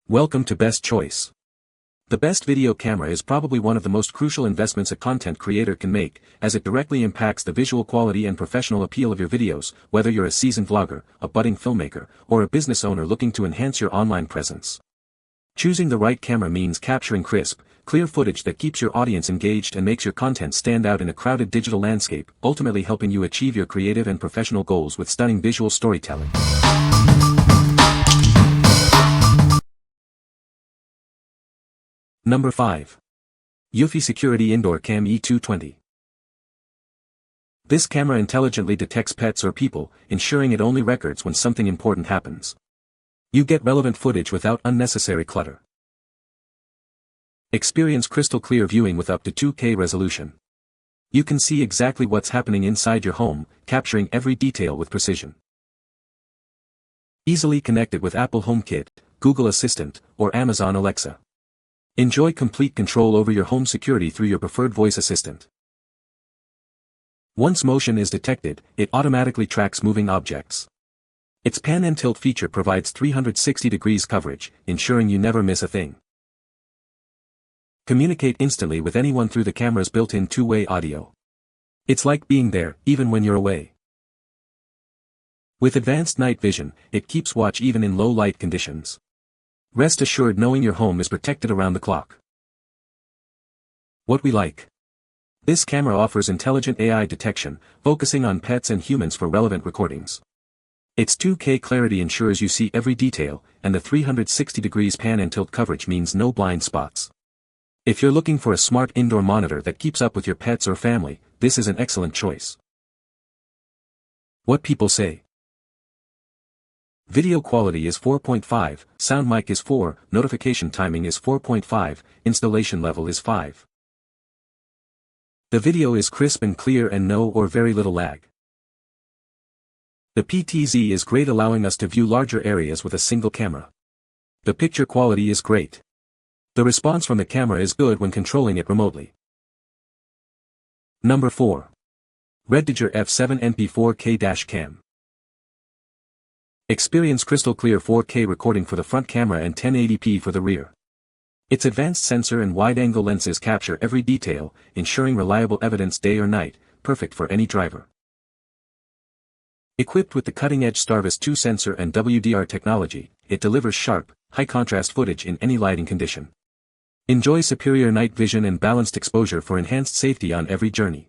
Welcome to Best Choice. The best video camera is probably one of the most crucial investments a content creator can make, as it directly impacts the visual quality and professional appeal of your videos, whether you're a seasoned vlogger, a budding filmmaker, or a business owner looking to enhance your online presence. Choosing the right camera means capturing crisp, clear footage that keeps your audience engaged and makes your content stand out in a crowded digital landscape, ultimately helping you achieve your creative and professional goals with stunning visual storytelling. Number 5. EUFY Security Indoor Cam E220. This camera intelligently detects pets or people, ensuring it only records when something important happens. You get relevant footage without unnecessary clutter. Experience crystal clear viewing with up to 2K resolution. You can see exactly what's happening inside your home, capturing every detail with precision. Easily connected with Apple HomeKit, Google Assistant, or Amazon Alexa. Enjoy complete control over your home security through your preferred voice assistant. Once motion is detected, it automatically tracks moving objects. Its pan and tilt feature provides 360 degrees coverage, ensuring you never miss a thing. Communicate instantly with anyone through the camera's built-in two-way audio. It's like being there, even when you're away. With advanced night vision, it keeps watch even in low light conditions. Rest assured knowing your home is protected around the clock. What we like. This camera offers intelligent AI detection, focusing on pets and humans for relevant recordings. Its 2K clarity ensures you see every detail, and the 360 degrees pan and tilt coverage means no blind spots. If you're looking for a smart indoor monitor that keeps up with your pets or family, this is an excellent choice. What people say. Video quality is 4.5, sound mic is 4, notification timing is 4.5, installation level is 5. The video is crisp and clear and no or very little lag. The PTZ is great, allowing us to view larger areas with a single camera. The picture quality is great. The response from the camera is good when controlling it remotely. Number 4. REDTIGER F7 NP 4K Cam. Experience crystal clear 4K recording for the front camera and 1080p for the rear. Its advanced sensor and wide-angle lenses capture every detail, ensuring reliable evidence day or night, perfect for any driver. Equipped with the cutting-edge Starvis 2 sensor and WDR technology, it delivers sharp, high-contrast footage in any lighting condition. Enjoy superior night vision and balanced exposure for enhanced safety on every journey.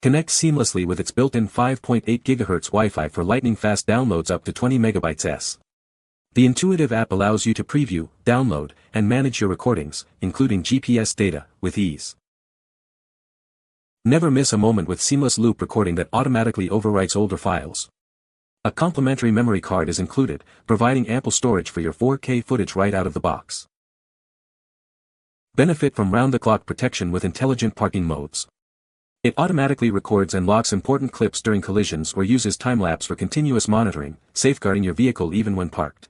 Connect seamlessly with its built-in 5.8 GHz Wi-Fi for lightning-fast downloads up to 20 MB/s. The intuitive app allows you to preview, download, and manage your recordings, including GPS data, with ease. Never miss a moment with seamless loop recording that automatically overwrites older files. A complimentary memory card is included, providing ample storage for your 4K footage right out of the box. Benefit from round-the-clock protection with intelligent parking modes. It automatically records and locks important clips during collisions or uses time-lapse for continuous monitoring, safeguarding your vehicle even when parked.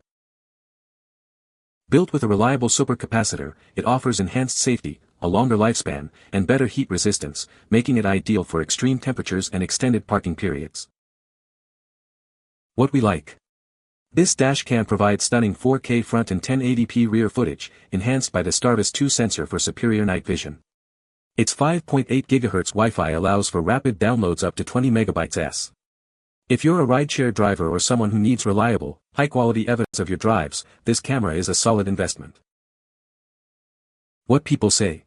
Built with a reliable supercapacitor, it offers enhanced safety, a longer lifespan, and better heat resistance, making it ideal for extreme temperatures and extended parking periods. What we like. This dash cam provides stunning 4K front and 1080p rear footage, enhanced by the Starvis 2 sensor for superior night vision. Its 5.8 GHz Wi-Fi allows for rapid downloads up to 20 MB/s. If you're a rideshare driver or someone who needs reliable, high-quality evidence of your drives, this camera is a solid investment. What people say.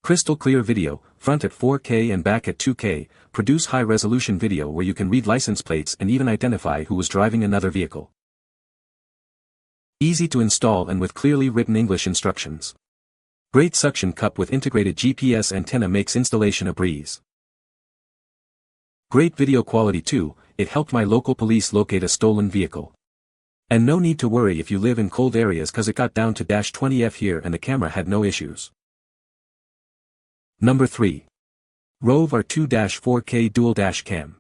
Crystal clear video, front at 4K and back at 2K, produce high-resolution video where you can read license plates and even identify who was driving another vehicle. Easy to install and with clearly written English instructions. Great suction cup with integrated GPS antenna makes installation a breeze. Great video quality too, it helped my local police locate a stolen vehicle. And no need to worry if you live in cold areas cause it got down to -20 F here and the camera had no issues. Number 3. ROVE R2-4K Dual Dash Cam.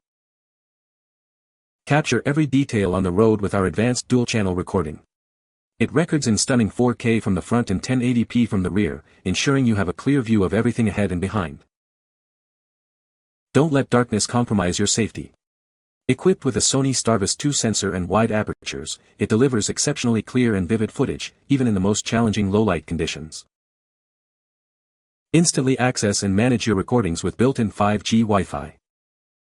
Capture every detail on the road with our advanced dual-channel recording. It records in stunning 4K from the front and 1080p from the rear, ensuring you have a clear view of everything ahead and behind. Don't let darkness compromise your safety. Equipped with a Sony Starvis 2 sensor and wide apertures, it delivers exceptionally clear and vivid footage, even in the most challenging low-light conditions. Instantly access and manage your recordings with built-in 5G Wi-Fi.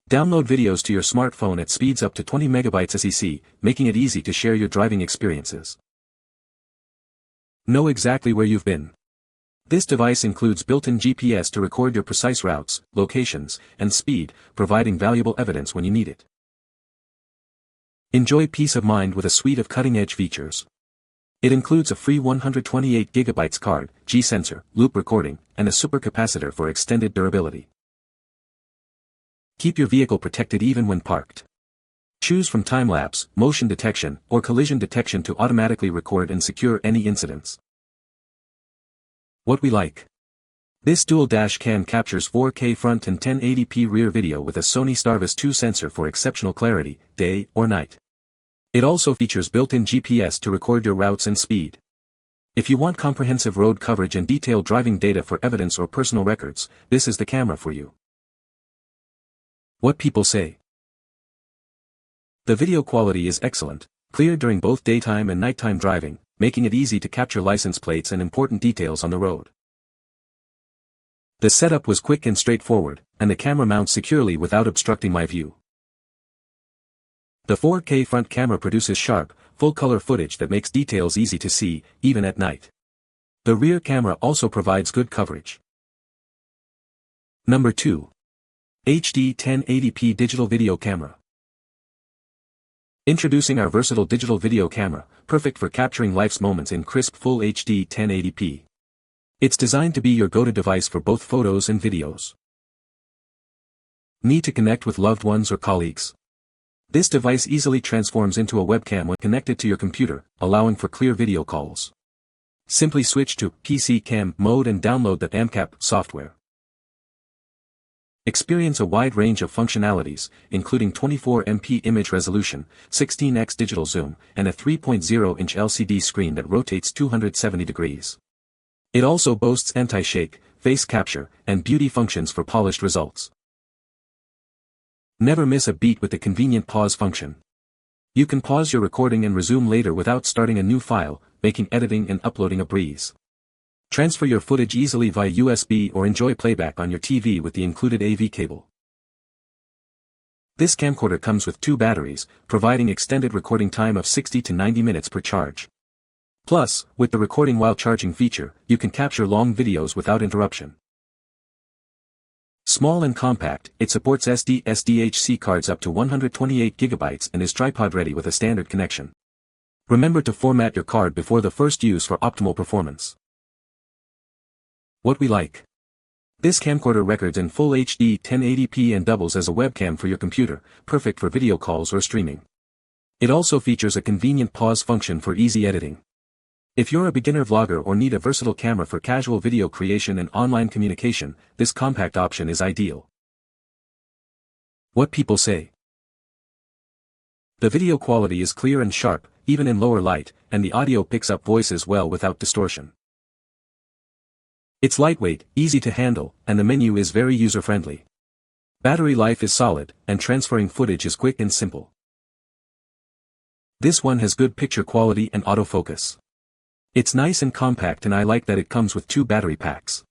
Download videos to your smartphone at speeds up to 20 megabytes SEC, making it easy to share your driving experiences. Know exactly where you've been. This device includes built-in GPS to record your precise routes, locations, and speed, providing valuable evidence when you need it. Enjoy peace of mind with a suite of cutting-edge features. It includes a free 128GB card, G-sensor, loop recording, and a supercapacitor for extended durability. Keep your vehicle protected even when parked. Choose from time-lapse, motion detection, or collision detection to automatically record and secure any incidents. What we like. This dual dash cam captures 4K front and 1080p rear video with a Sony Starvis 2 sensor for exceptional clarity, day or night. It also features built-in GPS to record your routes and speed. If you want comprehensive road coverage and detailed driving data for evidence or personal records, this is the camera for you. What people say. The video quality is excellent, clear during both daytime and nighttime driving, making it easy to capture license plates and important details on the road. The setup was quick and straightforward, and the camera mounts securely without obstructing my view. The 4K front camera produces sharp, full-color footage that makes details easy to see, even at night. The rear camera also provides good coverage. Number 2. HD 1080p Digital Video Camera. Introducing our versatile digital video camera, perfect for capturing life's moments in crisp Full HD 1080p. It's designed to be your go-to device for both photos and videos. Need to connect with loved ones or colleagues? This device easily transforms into a webcam when connected to your computer, allowing for clear video calls. Simply switch to PC Cam mode and download the AMCAP software. Experience a wide range of functionalities, including 24MP image resolution, 16x digital zoom, and a 3.0-inch LCD screen that rotates 270 degrees. It also boasts anti-shake, face capture, and beauty functions for polished results. Never miss a beat with the convenient pause function. You can pause your recording and resume later without starting a new file, making editing and uploading a breeze. Transfer your footage easily via USB or enjoy playback on your TV with the included AV cable. This camcorder comes with 2 batteries, providing extended recording time of 60 to 90 minutes per charge. Plus, with the recording while charging feature, you can capture long videos without interruption. Small and compact, it supports SD/SDHC cards up to 128 GB and is tripod-ready with a standard connection. Remember to format your card before the first use for optimal performance. What we like. This camcorder records in Full HD 1080p and doubles as a webcam for your computer, perfect for video calls or streaming. It also features a convenient pause function for easy editing. If you're a beginner vlogger or need a versatile camera for casual video creation and online communication, this compact option is ideal. What people say. The video quality is clear and sharp, even in lower light, and the audio picks up voices well without distortion. It's lightweight, easy to handle, and the menu is very user-friendly. Battery life is solid, and transferring footage is quick and simple. This one has good picture quality and autofocus. It's nice and compact, and I like that it comes with 2 battery packs.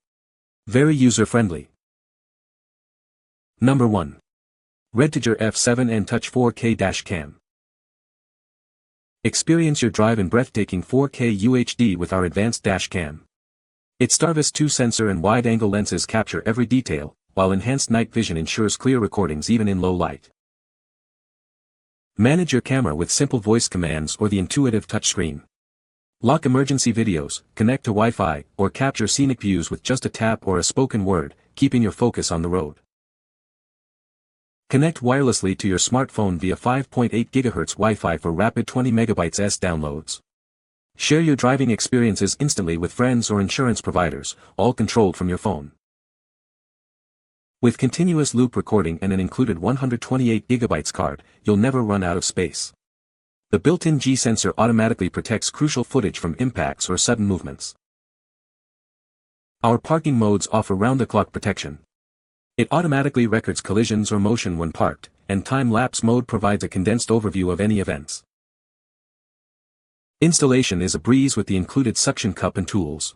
Very user-friendly. Number 1. REDTIGER F7N Touch 4K Dash Cam. Experience your drive in breathtaking 4K UHD with our advanced dash cam. Its Starvis 2 sensor and wide-angle lenses capture every detail, while enhanced night vision ensures clear recordings even in low light. Manage your camera with simple voice commands or the intuitive touchscreen. Lock emergency videos, connect to Wi-Fi, or capture scenic views with just a tap or a spoken word, keeping your focus on the road. Connect wirelessly to your smartphone via 5.8 GHz Wi-Fi for rapid 20 MB downloads. Share your driving experiences instantly with friends or insurance providers, all controlled from your phone. With continuous loop recording and an included 128 GB card, you'll never run out of space. The built-in G-sensor automatically protects crucial footage from impacts or sudden movements. Our parking modes offer round-the-clock protection. It automatically records collisions or motion when parked, and time-lapse mode provides a condensed overview of any events. Installation is a breeze with the included suction cup and tools.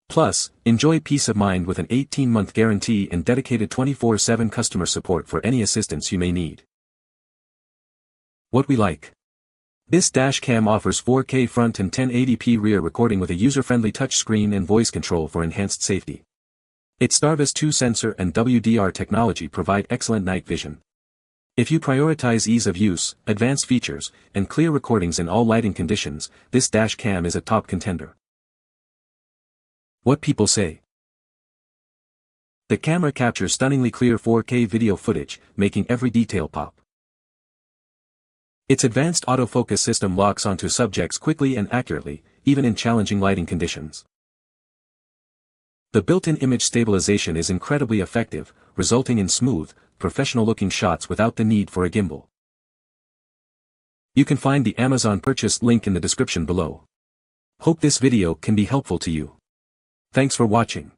Plus, enjoy peace of mind with an 18-month guarantee and dedicated 24/7 customer support for any assistance you may need. What we like. This dash cam offers 4K front and 1080p rear recording with a user-friendly touchscreen and voice control for enhanced safety. Its Starvis 2 sensor and WDR technology provide excellent night vision. If you prioritize ease of use, advanced features, and clear recordings in all lighting conditions, this dash cam is a top contender. What people say. The camera captures stunningly clear 4K video footage, making every detail pop. Its advanced autofocus system locks onto subjects quickly and accurately, even in challenging lighting conditions. The built-in image stabilization is incredibly effective, resulting in smooth, professional-looking shots without the need for a gimbal. You can find the Amazon purchase link in the description below. Hope this video can be helpful to you. Thanks for watching.